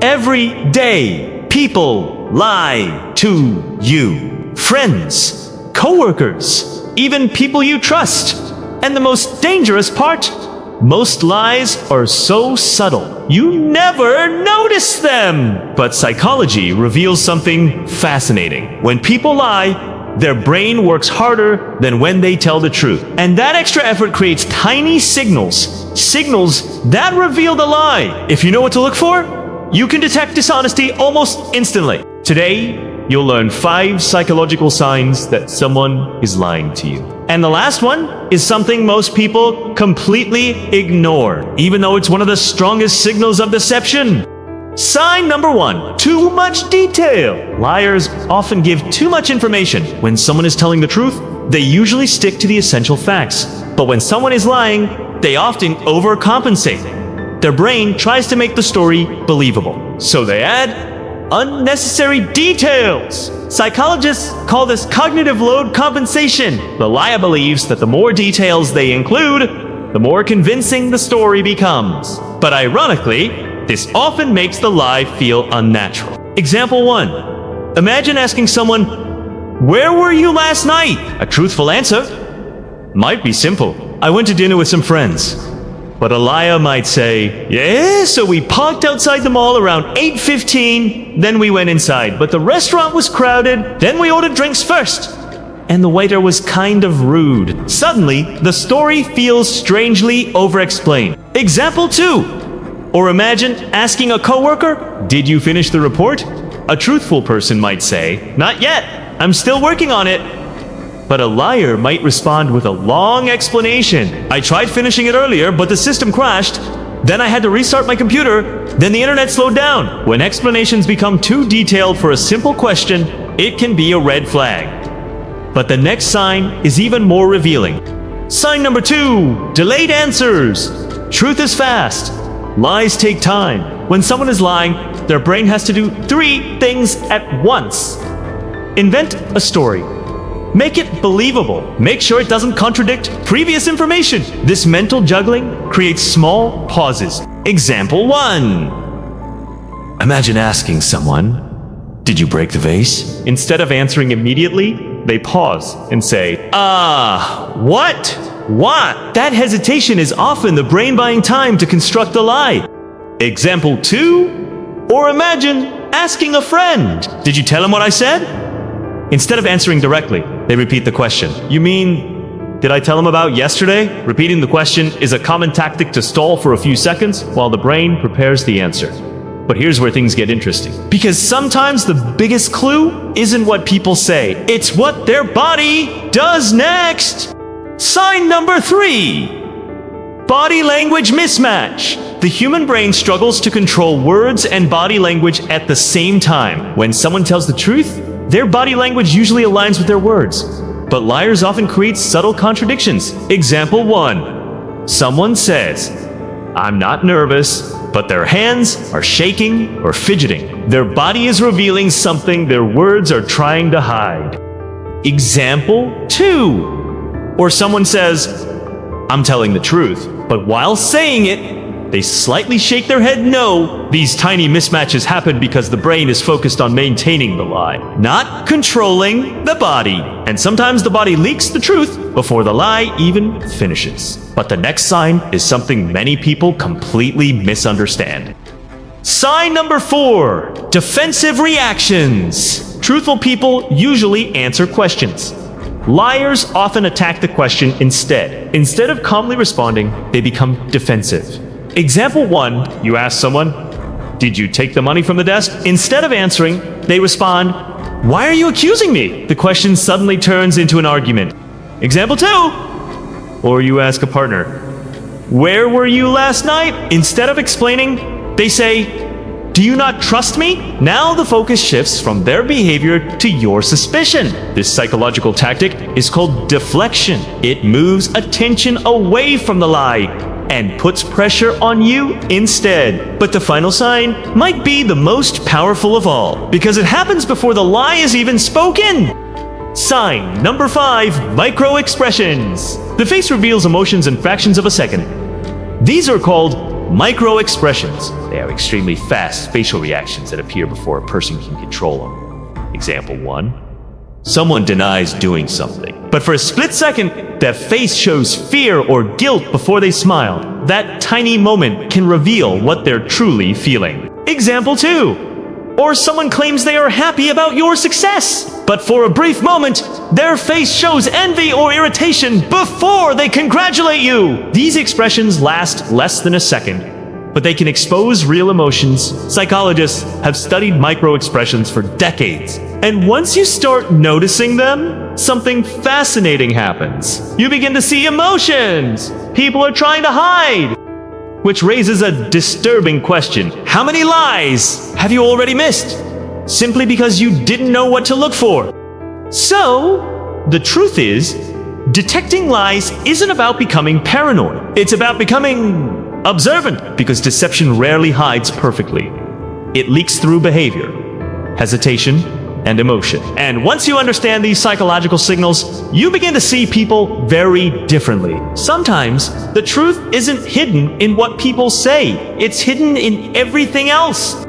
Every day, people lie to you. Friends, coworkers, even people you trust. And the most dangerous part, most lies are so subtle, you never notice them. But psychology reveals something fascinating. When people lie, their brain works harder than when they tell the truth. And that extra effort creates tiny signals that reveal the lie. If you know what to look for, you can detect dishonesty almost instantly. Today, you'll learn 5 psychological signs that someone is lying to you. And the last one is something most people completely ignore, even though it's one of the strongest signals of deception. Sign number 1, too much detail. Liars often give too much information. When someone is telling the truth, they usually stick to the essential facts. But when someone is lying, they often overcompensate. Their brain tries to make the story believable, so they add unnecessary details. Psychologists call this cognitive load compensation. The liar believes that the more details they include, the more convincing the story becomes. But ironically, this often makes the lie feel unnatural. Example 1. Imagine asking someone, "Where were you last night?" A truthful answer might be simple. "I went to dinner with some friends." But a liar might say, "Yeah, so we parked outside the mall around 8:15, then we went inside, but the restaurant was crowded, then we ordered drinks first, and the waiter was kind of rude." Suddenly, the story feels strangely over-explained. Example 2. Or imagine asking a coworker, "Did you finish the report?" A truthful person might say, "Not yet, I'm still working on it." But a liar might respond with a long explanation. "I tried finishing it earlier, but the system crashed. Then I had to restart my computer. Then the internet slowed down." When explanations become too detailed for a simple question, it can be a red flag. But the next sign is even more revealing. Sign number 2, delayed answers. Truth is fast. Lies take time. When someone is lying, their brain has to do 3 things at once. Invent a story. Make it believable. Make sure it doesn't contradict previous information. This mental juggling creates small pauses. Example 1. Imagine asking someone, "Did you break the vase?" Instead of answering immediately, they pause and say, What? What? That hesitation is often the brain buying time to construct the lie. Example 2. Or imagine asking a friend, "Did you tell him what I said?" Instead of answering directly, they repeat the question. "You mean, did I tell him about yesterday?" Repeating the question is a common tactic to stall for a few seconds while the brain prepares the answer. But here's where things get interesting. Because sometimes the biggest clue isn't what people say, it's what their body does next. Sign number 3. Body language mismatch. The human brain struggles to control words and body language at the same time. When someone tells the truth, their body language usually aligns with their words. But liars often create subtle contradictions. Example 1. Someone says, "I'm not nervous," but their hands are shaking or fidgeting. Their body is revealing something their words are trying to hide. Example 2. Or someone says, "I'm telling the truth," but while saying it, they slightly shake their head no. These tiny mismatches happen because the brain is focused on maintaining the lie, not controlling the body. And sometimes the body leaks the truth before the lie even finishes. But the next sign is something many people completely misunderstand. Sign number 4, defensive reactions. Truthful people usually answer questions. Liars often attack the question instead. Instead of calmly responding, they become defensive. Example 1, you ask someone, "Did you take the money from the desk?" Instead of answering, they respond, "Why are you accusing me?" The question suddenly turns into an argument. Example 2, or you ask a partner, "Where were you last night?" Instead of explaining, they say, "Do you not trust me?" Now the focus shifts from their behavior to your suspicion. This psychological tactic is called deflection. It moves attention away from the lie and puts pressure on you instead. But the final sign might be the most powerful of all, because it happens before the lie is even spoken. Sign number 5, microexpressions. The face reveals emotions in fractions of a second. These are called microexpressions. They are extremely fast facial reactions that appear before a person can control them. Example 1. Someone denies doing something, but for a split second, their face shows fear or guilt before they smile. That tiny moment can reveal what they're truly feeling. Example 2. Or someone claims they are happy about your success, but for a brief moment, their face shows envy or irritation before they congratulate you. These expressions last less than a second, but they can expose real emotions. Psychologists have studied microexpressions for decades, and once you start noticing them, something fascinating happens. You begin to see emotions people are trying to hide, which raises a disturbing question. How many lies have you already missed? Simply because you didn't know what to look for. So, the truth is, detecting lies isn't about becoming paranoid. It's about becoming observant, because deception rarely hides perfectly. It leaks through behavior, hesitation, and emotion. And once you understand these psychological signals, you begin to see people very differently. Sometimes, the truth isn't hidden in what people say. It's hidden in everything else.